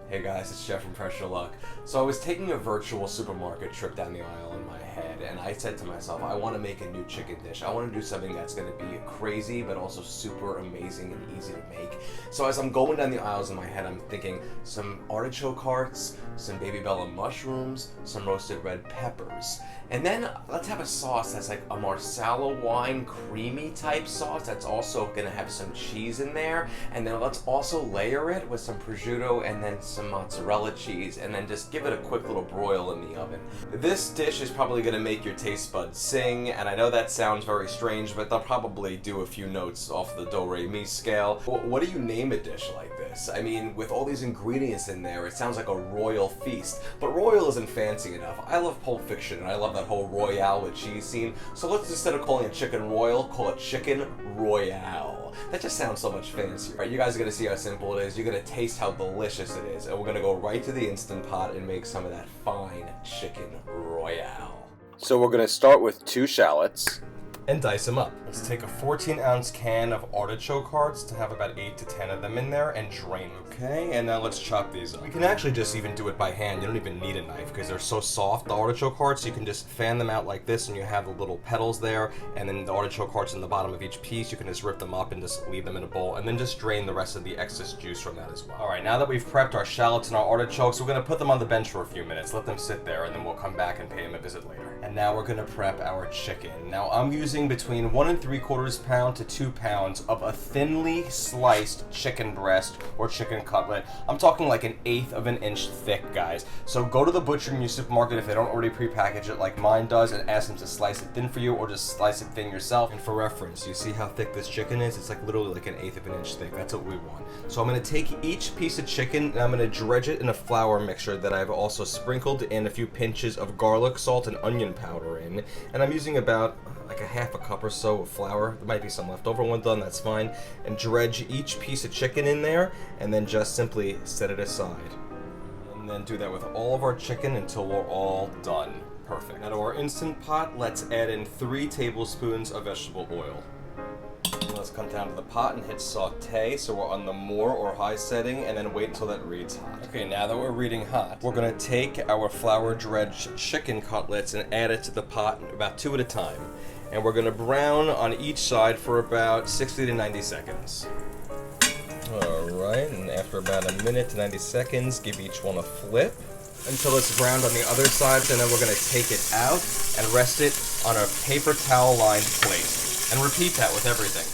Hey guys, it's Jeff from Pressure Luck. So I was taking a virtual supermarket trip down the aisle in my head, and I said to myself, I want to make a new chicken dish. I want to do something that's going to be crazy, but also super amazing and easy to make. So as I'm going down the aisles in my head, I'm thinking some artichoke hearts, some baby bella mushrooms, some roasted red peppers. And then let's have a sauce that's like a Marsala wine creamy type sauce that's also going to have some cheese in there. And then let's also layer it with some prosciutto and then some mozzarella cheese, and then just give it a quick little broil in the oven. This dish is probably going to make your taste buds sing, and I know that sounds very strange, but they'll probably do a few notes off the do-re-mi scale. What do you name a dish like this? I mean, with all these ingredients in there, it sounds like a royal feast, but royal isn't fancy enough. I love Pulp Fiction, and I love that whole Royale with cheese scene, so let's, instead of calling it chicken royal, call it chicken Royale. That just sounds so much fancier. Alright, you guys are going to see how simple it is, you're going to taste how delicious it is, and we're going to go right to the Instant Pot and make some of that fine chicken Royale. So we're going to start with 2 shallots and dice them up. Let's take a 14-ounce can of artichoke hearts to have about 8 to 10 of them in there and drain them. Okay, and now let's chop these up. You can actually just even do it by hand. You don't even need a knife because they're so soft, the artichoke hearts. You can just fan them out like this and you have the little petals there, and then the artichoke hearts in the bottom of each piece, you can just rip them up and just leave them in a bowl and then just drain the rest of the excess juice from that as well. Alright, now that we've prepped our shallots and our artichokes, we're going to put them on the bench for a few minutes, let them sit there, and then we'll come back and pay them a visit later. And now we're going to prep our chicken. Now I'm using between 1 3/4 pound to 2 pounds of a thinly sliced chicken breast or chicken cutlet. I'm talking like 1/8 of an inch thick, guys. So go to the butcher in your supermarket if they don't already prepackage it like mine does, and ask them to slice it thin for you, or just slice it thin yourself. And for reference, you see how thick this chicken is? It's like literally like 1/8 of an inch thick. That's what we want. So I'm going to take each piece of chicken and I'm going to dredge it in a flour mixture that I've also sprinkled in a few pinches of garlic, salt, and onion powder in. And I'm using about like a half a cup or so of flour. There might be some left over when done, that's fine. And dredge each piece of chicken in there, and then just simply set it aside. And then do that with all of our chicken until we're all done. Perfect. Now to our Instant Pot, let's add in 3 tablespoons of vegetable oil. Let's come down to the pot and hit saute, so we're on the more or high setting, and then wait until that reads hot. Okay, now that we're reading hot, we're gonna take our flour dredged chicken cutlets and add it to the pot about 2 at a time. And we're gonna brown on each side for about 60 to 90 seconds. Alright, and after about a minute to 90 seconds, give each one a flip until it's browned on the other side, and then we're gonna take it out and rest it on a paper towel lined plate. And repeat that with everything.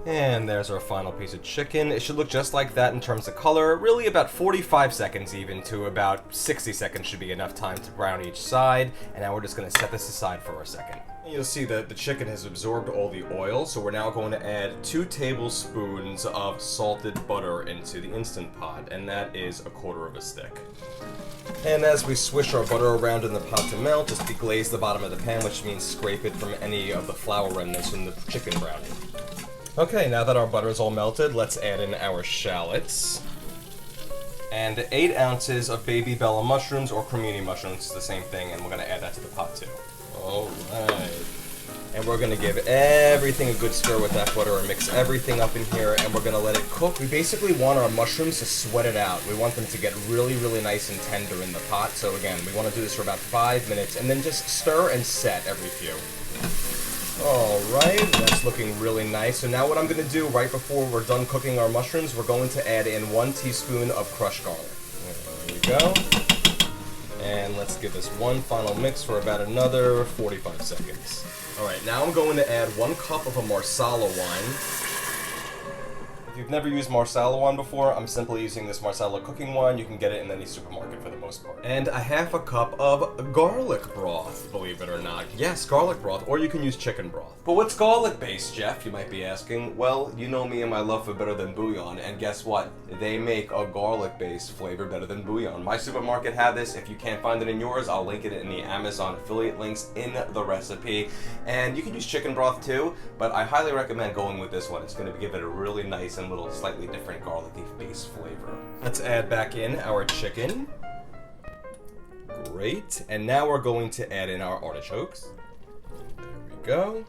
And there's our final piece of chicken. It should look just like that in terms of color. Really about 45 seconds even to about 60 seconds should be enough time to brown each side. And now we're just going to set this aside for a second. And you'll see that the chicken has absorbed all the oil, so we're now going to add 2 tablespoons of salted butter into the Instant Pot, and that is 1/4 stick. And as we swish our butter around in the pot to melt, just deglaze the bottom of the pan, which means scrape it from any of the flour remnants from the chicken browning. Okay, now that our butter is all melted, let's add in our shallots. And 8 ounces of baby bella mushrooms or cremini mushrooms, it's the same thing, and we're going to add that to the pot too. Alright. And we're going to give everything a good stir with that butter and mix everything up in here, and we're going to let it cook. We basically want our mushrooms to sweat it out. We want them to get really, really nice and tender in the pot. So again, we want to do this for about 5 minutes, and then just stir and set every few. Alright, that's looking really nice. So now what I'm going to do right before we're done cooking our mushrooms, we're going to add in 1 teaspoon of crushed garlic. There we go. And let's give this one final mix for about another 45 seconds. Alright, now I'm going to add 1 cup of a Marsala wine. If you've never used Marsala wine before, I'm simply using this Marsala cooking wine. You can get it in any supermarket for the most part. And a half a cup of garlic broth, believe it or not. Yes, garlic broth, or you can use chicken broth. But what's garlic based, Jeff, you might be asking? Well, you know me and my love for better than bouillon, and guess what? They make a garlic based flavor better than bouillon. My supermarket had this. If you can't find it in yours, I'll link it in the Amazon affiliate links in the recipe. And you can use chicken broth too, but I highly recommend going with this one. It's going to give it a really nice and little slightly different garlicky base flavor. Let's add back in our chicken. Great. And now we're going to add in our artichokes. There we go.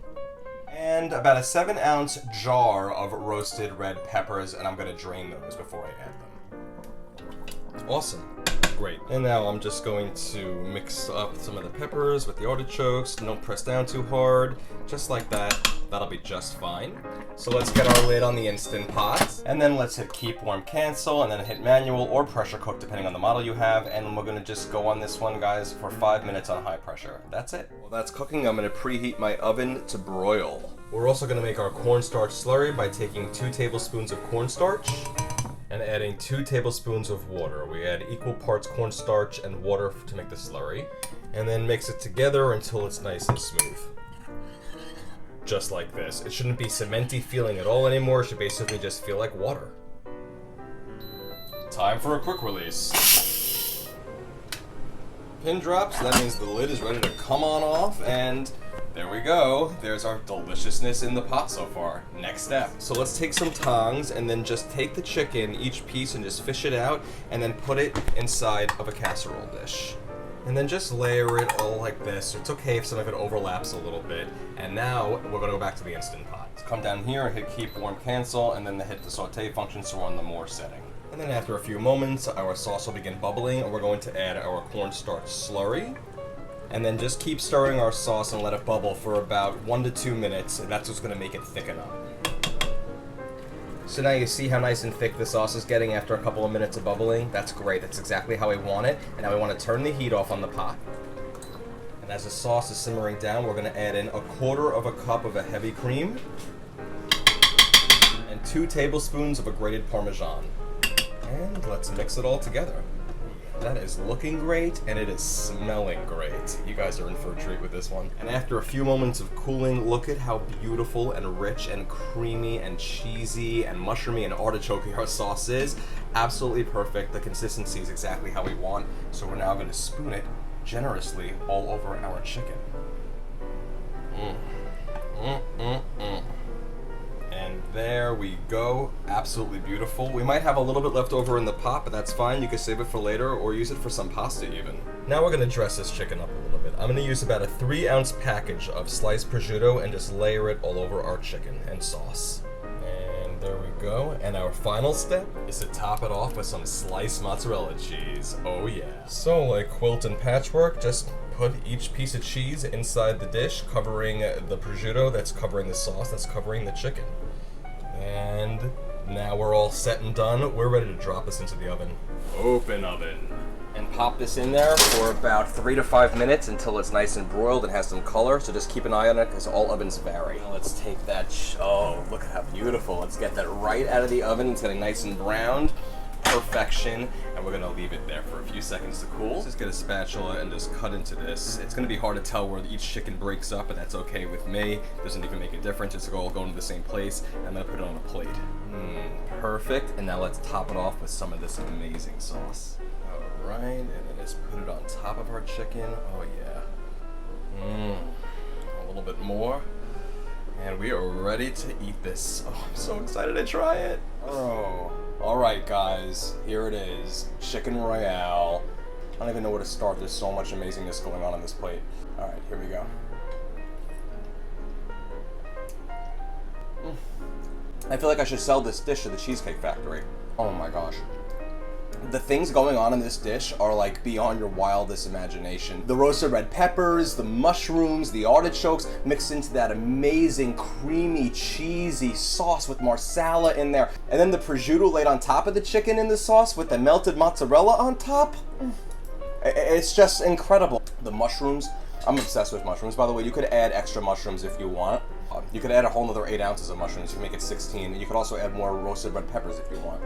And about a 7-ounce jar of roasted red peppers, and I'm gonna drain those before I add them. Awesome. Great. And now I'm just going to mix up some of the peppers with the artichokes. Don't press down too hard. Just like that. That'll be just fine. So let's get our lid on the Instant Pot. And then let's hit keep warm cancel, and then hit manual or pressure cook depending on the model you have. And we're gonna just go on this one, guys, for 5 minutes on high pressure. That's it. While that's cooking, I'm gonna preheat my oven to broil. We're also gonna make our cornstarch slurry by taking 2 tablespoons of cornstarch and adding 2 tablespoons of water. We add equal parts cornstarch and water to make the slurry, and then mix it together until it's nice and smooth. Just like this. It shouldn't be cementy feeling at all anymore. It should basically just feel like water. Time for a quick release. Pin drops, that means the lid is ready to come on off, and there we go. There's our deliciousness in the pot so far. Next step. So let's take some tongs and then just take the chicken, each piece, and just fish it out, and then put it inside of a casserole dish. And then just layer it all like this. It's okay if some of it overlaps a little bit. And now we're gonna go back to the Instant Pot. So come down here, hit keep warm cancel, and then hit the saute function so we're on the more setting. And then after a few moments, our sauce will begin bubbling, and we're going to add our cornstarch slurry. And then just keep stirring our sauce and let it bubble for about 1 to 2 minutes, and that's what's gonna make it thicken up. So now you see how nice and thick the sauce is getting after a couple of minutes of bubbling? That's great, that's exactly how we want it. And now we wanna turn the heat off on the pot. And as the sauce is simmering down, we're gonna add in 1/4 cup of a heavy cream and 2 tablespoons of a grated Parmesan. And let's mix it all together. That is looking great, and it is smelling great. You guys are in for a treat with this one. And after a few moments of cooling, look at how beautiful and rich and creamy and cheesy and mushroomy and artichoke our sauce is. Absolutely perfect. The consistency is exactly how we want. So we're now going to spoon it generously all over our chicken. And there we go. Absolutely beautiful. We might have a little bit left over in the pot, but that's fine. You can save it for later or use it for some pasta even. Now we're gonna dress this chicken up a little bit. I'm gonna use about a 3-ounce package of sliced prosciutto and just layer it all over our chicken and sauce. And there we go. And our final step is to top it off with some sliced mozzarella cheese. Oh yeah. So like quilt and patchwork, just put each piece of cheese inside the dish, covering the prosciutto that's covering the sauce that's covering the chicken. And now we're all set and done. We're ready to drop this into the oven. Open oven. And pop this in there for about 3 to 5 minutes until it's nice and broiled and has some color. So just keep an eye on it because all ovens vary. Now let's take that, oh, look at how beautiful. Let's get that right out of the oven. It's getting nice and browned. Perfection, and we're gonna leave it there for a few seconds to cool. Let's just get a spatula and just cut into this. It's gonna be hard to tell where each chicken breaks up, but that's okay with me. Doesn't even make a difference. It's all going to the same place. I'm gonna put it on a plate. Perfect. And now let's top it off with some of this amazing sauce. All right, and then just put it on top of our chicken. Oh yeah. A little bit more. And we are ready to eat this. Oh, I'm so excited to try it. Oh. Alright guys, here it is, Chicken Royale. I don't even know where to start, there's so much amazingness going on this plate. Alright, here we go. I feel like I should sell this dish to the Cheesecake Factory. Oh my gosh. The things going on in this dish are like beyond your wildest imagination. The roasted red peppers, the mushrooms, the artichokes mixed into that amazing creamy cheesy sauce with Marsala in there. And then the prosciutto laid on top of the chicken in the sauce with the melted mozzarella on top. It's just incredible. The mushrooms, I'm obsessed with mushrooms. By the way, you could add extra mushrooms if you want. You could add a whole nother 8 ounces of mushrooms. You can make it 16. You could also add more roasted red peppers if you want.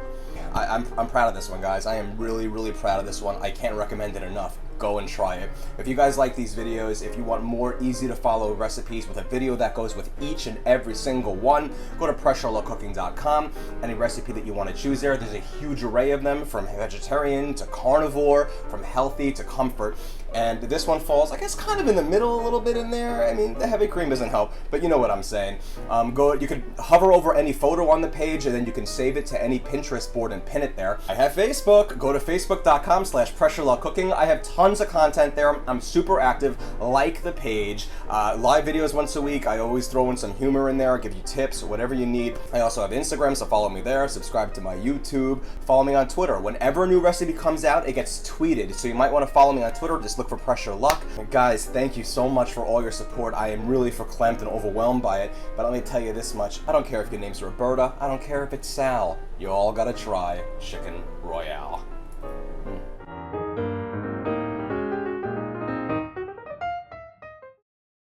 I'm proud of this one, guys. I am really, really proud of this one. I can't recommend it enough. Go and try it. If you guys like these videos, if you want more easy to follow recipes with a video that goes with each and every single one, go to PressureLoveCooking.com. Any recipe that you want to choose there, there's a huge array of them, from vegetarian to carnivore, from healthy to comfort. And this one falls, I guess, kind of in the middle a little bit in there. I mean, the heavy cream doesn't help, but you know what I'm saying. You could hover over any photo on the page, and then you can save it to any Pinterest board and pin it there. I have Facebook. Go to Facebook.com/PressureLoveCooking. I have tons tons of content there. I'm super active. Like the page. Live videos once a week. I always throw in some humor in there, give you tips, whatever you need. I also have Instagram, so follow me there. Subscribe to my YouTube. Follow me on Twitter. Whenever a new recipe comes out, it gets tweeted. So you might want to follow me on Twitter. Just look for Pressure Luck. And guys, thank you so much for all your support. I am really verklempt and overwhelmed by it. But let me tell you this much. I don't care if your name's Roberta. I don't care if it's Sal. You all gotta try Chicken Royale.